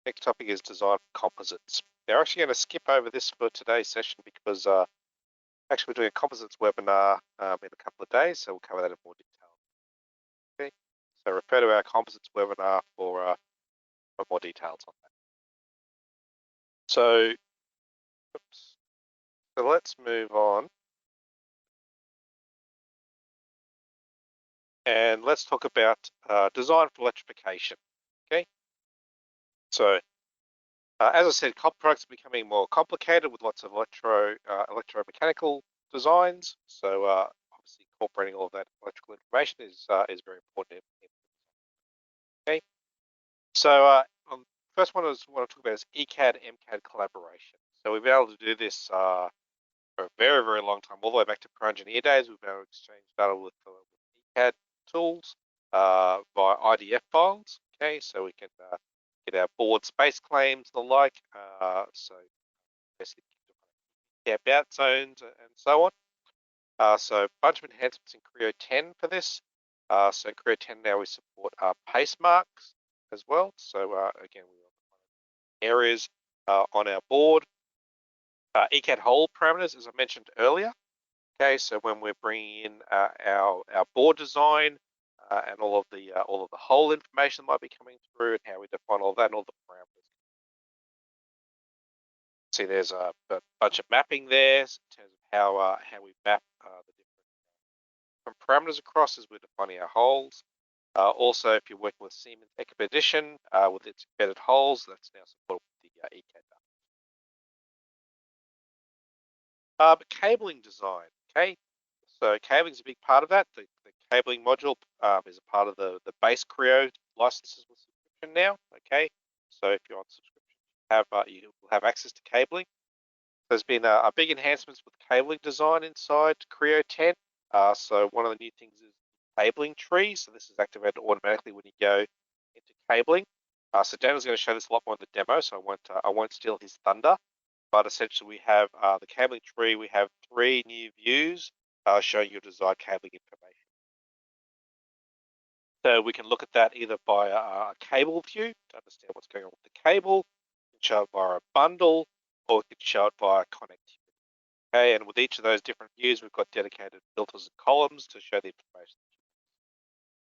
Next topic is design for composites. They're actually going to skip over this for today's session because actually we're doing a composites webinar in a couple of days, so we'll cover that in more detail. Okay, so refer to our composites webinar for more details on that. So, so let's move on. And let's talk about design for electrification. Okay, so as I said, products are becoming more complicated with lots of electromechanical designs. So obviously incorporating all of that electrical information is very important. Okay, so first one I want to talk about is ECAD-MCAD collaboration. So we've been able to do this for a very, very long time, all the way back to pro-engineer days. We've been able to exchange data with ECAD tools via IDF files. Okay, so we can get our board space claims and the like. So basically camp out zones and so on. So a bunch of enhancements in Creo 10 for this. So Creo 10 now we support pace marks as well. So again, we want areas on our board. ECAD hole parameters, as I mentioned earlier. Okay, so when we're bringing in our board design and all of the hole information that might be coming through, and how we define all that and all the parameters. See, there's a bunch of mapping there in terms of how we map the different parameters across as we're defining our holes. Also, if you're working with Siemens Expedition with its embedded holes, that's now supported with the ECAD data. But cabling design, okay? So cabling is a big part of that. The cabling module is a part of the base Creo licenses with subscription now, okay? So if you're on subscription, you will have access to cabling. There's been a big enhancements with cabling design inside Creo 10. So one of the new things is cabling tree. So this is activated automatically when you go into cabling. So Daniel's going to show this a lot more in the demo, so I won't steal his thunder. But essentially, we have the cabling tree. We have 3 new views showing your desired cabling information. So we can look at that either by a cable view to understand what's going on with the cable. We can show it via a bundle, or we can show it via connectivity. Okay, and with each of those different views, we've got dedicated filters and columns to show the information.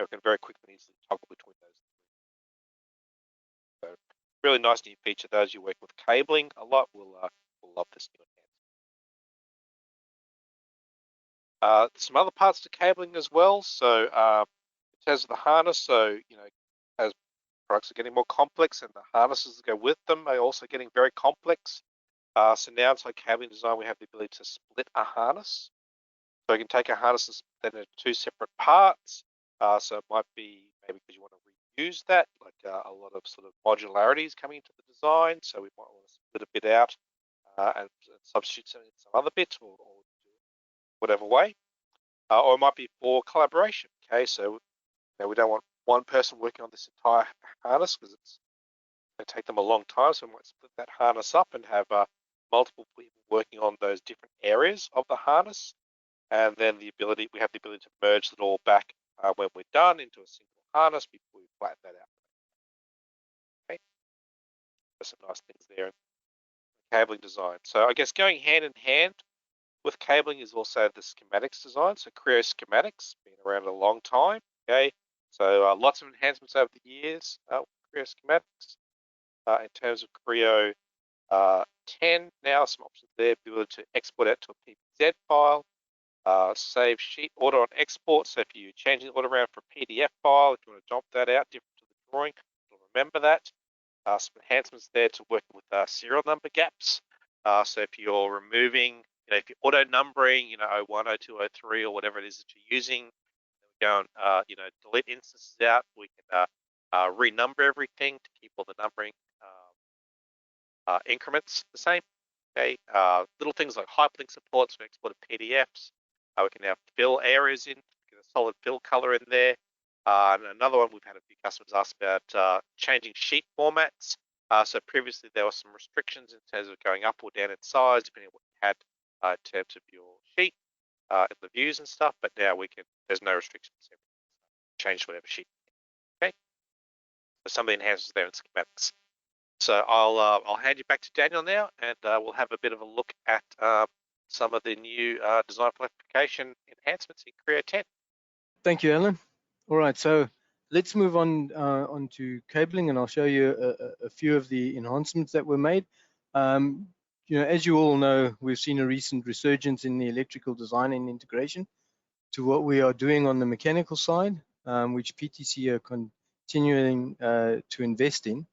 So we can very quickly and easily toggle between those. So really nice new feature. Those you work with cabling a lot will love this new enhancement. Some other parts to cabling as well. So in terms of the harness, so as products are getting more complex and the harnesses that go with them are also getting very complex. So now inside cabling design, we have the ability to split a harness. So you can take a harness and split it into 2 separate parts. So it might be maybe because you want to reuse that, like a lot of sort of modularity is coming into the design. So we might want to split a bit out and substitute some other bit or whatever way. Or it might be for collaboration. Okay, so we don't want one person working on this entire harness because it's going to take them a long time. So we might split that harness up and have multiple people working on those different areas of the harness. And then we have the ability to merge it all back when we're done into a single harness before we flatten that out. Okay, there's some nice things there in cabling design. So I guess going hand in hand with cabling is also the schematics design. So Creo schematics, been around a long time. Okay, so lots of enhancements over the years with Creo schematics. In terms of Creo 10, now some options there, be able to export out to a PPZ file. Save sheet order on export. So if you change the order around for a PDF file, if you want to dump that out different to the drawing, remember that. Some enhancements there to working with serial number gaps. So if you're removing, if you're auto numbering, 01, 02, 03, or whatever it is that you're using, go and delete instances out. We can renumber everything to keep all the numbering increments the same. Okay, little things like hyperlink support, so exported PDFs. We can now fill areas in, get a solid fill color in there. And another one we've had a few customers ask about changing sheet formats. So previously there were some restrictions in terms of going up or down in size, depending on what you had in terms of your sheet and the views and stuff. But now there's no restrictions. Change whatever sheet. Okay. So some of the enhancements there in schematics. So I'll hand you back to Daniel now, and we'll have a bit of a look at some of the new design for electrification enhancements in Creo 10. Thank you, Alan. All right, so let's move on to cabling, and I'll show you a few of the enhancements that were made. As you all know, we've seen a recent resurgence in the electrical design and integration to what we are doing on the mechanical side, which PTC are continuing to invest in.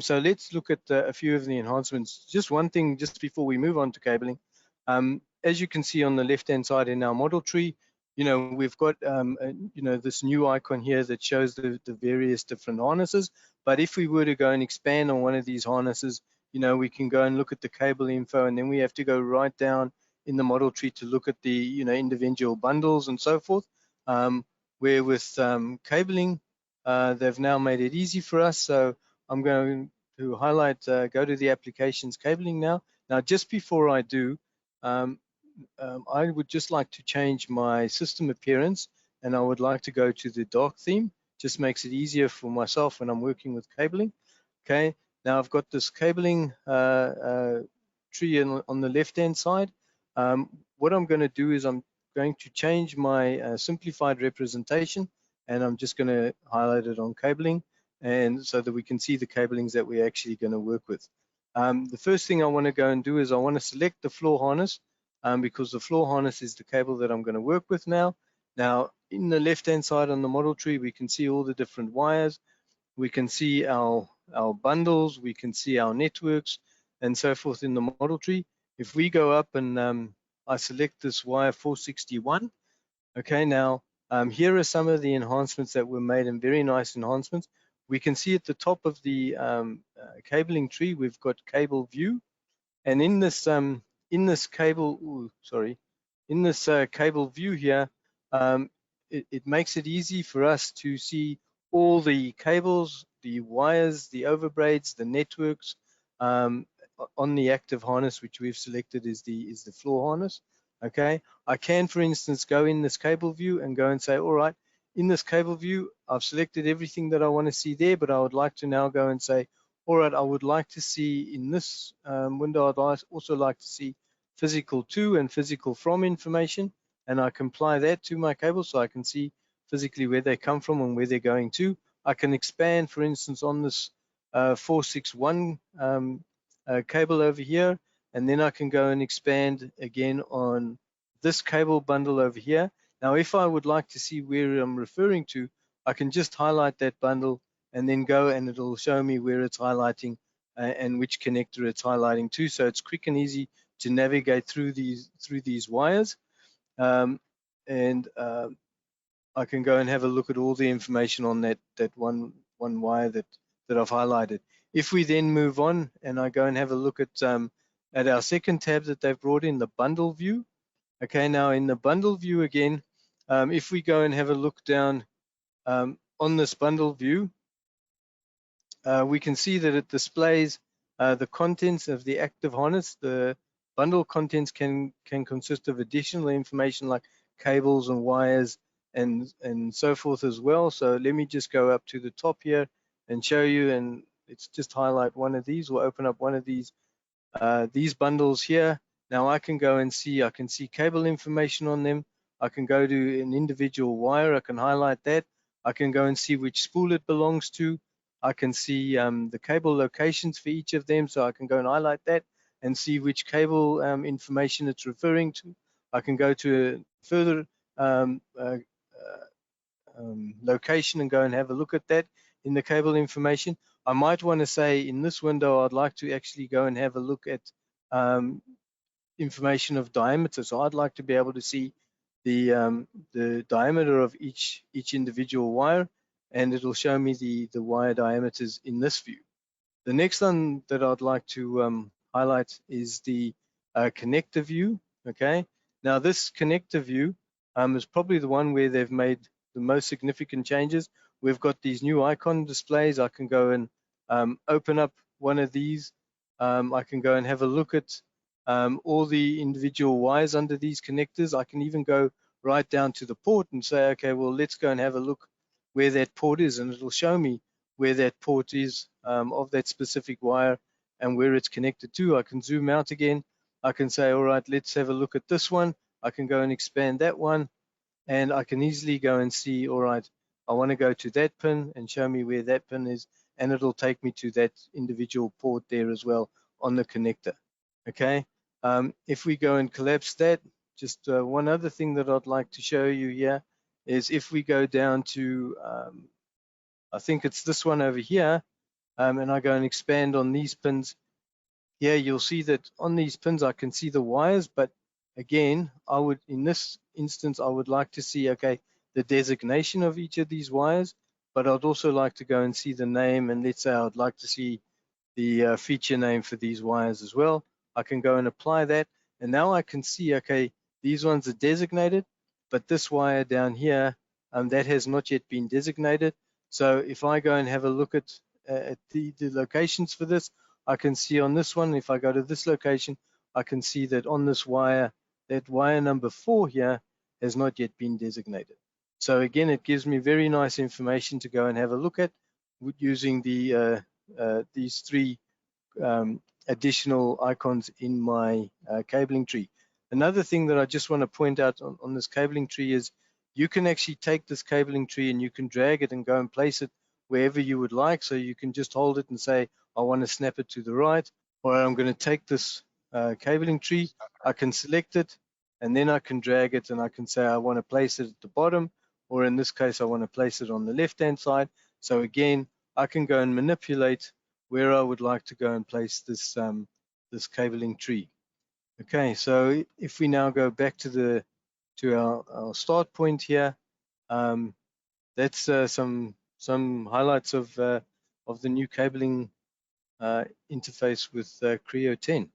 So let's look at a few of the enhancements. Just one thing, just before we move on to cabling. As you can see on the left-hand side in our model tree, we've got, this new icon here that shows the various different harnesses. But if we were to go and expand on one of these harnesses, we can go and look at the cable info, and then we have to go right down in the model tree to look at the, individual bundles and so forth. Where with cabling, they've now made it easy for us. So I'm going to highlight, go to the applications cabling now. Now, just before I do, I would just like to change my system appearance, and I would like to go to the dark theme. Just makes it easier for myself when I'm working with cabling. Okay, now I've got this cabling tree on the left-hand side. What I'm going to do is I'm going to change my simplified representation, and I'm just going to highlight it on cabling, and so that we can see the cablings that we're actually going to work with. The first thing I want to go and do is I want to select the floor harness, because the floor harness is the cable that I'm going to work with now. Now, in the left-hand side on the model tree, we can see all the different wires. We can see our bundles. We can see our networks and so forth in the model tree. If we go up and I select this wire 461, okay, now here are some of the enhancements that were made, and very nice enhancements. We can see at the top of the cabling tree, we've got cable view, and in this cable, in this cable view here, it makes it easy for us to see all the cables, the wires, the overbraids, the networks on the active harness, which we've selected is the floor harness. Okay, I can, for instance, go in this cable view and go and say, all right, in this cable view, I've selected everything that I want to see there, but I would like to now go and say, all right, I would like to see in this window, I'd also like to see physical to and physical from information, and I can apply that to my cable so I can see physically where they come from and where they're going to. I can expand, for instance, on this 461 cable over here, and then I can go and expand again on this cable bundle over here. Now, if I would like to see where I'm referring to, I can just highlight that bundle and then go, and it'll show me where it's highlighting and which connector it's highlighting to. So it's quick and easy to navigate through these wires. I can go and have a look at all the information on that one wire that I've highlighted. If we then move on and I go and have a look at our second tab that they've brought in, the bundle view. Okay, now in the bundle view again, if we go and have a look down on this bundle view, we can see that it displays the contents of the active harness. The bundle contents can consist of additional information like cables and wires and so forth as well. So let me just go up to the top here and show you, and let's just highlight one of these. We'll open up one of these bundles here. Now I can go and see, I can see cable information on them. I can go to an individual wire, I can highlight that. I can go and see which spool it belongs to. I can see the cable locations for each of them, so I can go and highlight that and see which cable information it's referring to. I can go to a further location and go and have a look at that in the cable information. I might want to say in this window, I'd like to actually go and have a look at information of diameter. So I'd like to be able to see the diameter of each individual wire, and it'll show me the wire diameters in this view. The next one that I'd like to highlight is the connector view. Okay, now this connector view is probably the one where they've made the most significant changes. We've got these new icon displays. I can go and open up one of these. I can go and have a look at all the individual wires under these connectors. I can even go right down to the port and say, okay, well, let's go and have a look where that port is, and it'll show me where that port is of that specific wire and where it's connected to. I can zoom out again. I can say, all right, let's have a look at this one. I can go and expand that one, and I can easily go and see, all right, I want to go to that pin and show me where that pin is, and it'll take me to that individual port there as well on the connector. Okay, if we go and collapse that, just one other thing that I'd like to show you here is if we go down to, I think it's this one over here, and I go and expand on these pins, here you'll see that on these pins I can see the wires, but again, in this instance, I would like to see, okay, the designation of each of these wires, but I'd also like to go and see the name, and let's say I'd like to see the feature name for these wires as well. I can go and apply that, and now I can see, okay, these ones are designated, but this wire down here, that has not yet been designated. So if I go and have a look at the locations for this, I can see on this one, if I go to this location, I can see that on this wire, that wire number 4 here has not yet been designated. So again, it gives me very nice information to go and have a look at using these 3 additional icons in my cabling tree. Another thing that I just want to point out on this cabling tree is you can actually take this cabling tree and you can drag it and go and place it wherever you would like. So you can just hold it and say, I want to snap it to the right, or I'm going to take this cabling tree, I can select it, and then I can drag it and I can say I want to place it at the bottom, or in this case, I want to place it on the left-hand side. So again, I can go and manipulate where I would like to go and place this this cabling tree. Okay, so if we now go back to our start point here, that's some highlights of the new cabling interface with Creo 10.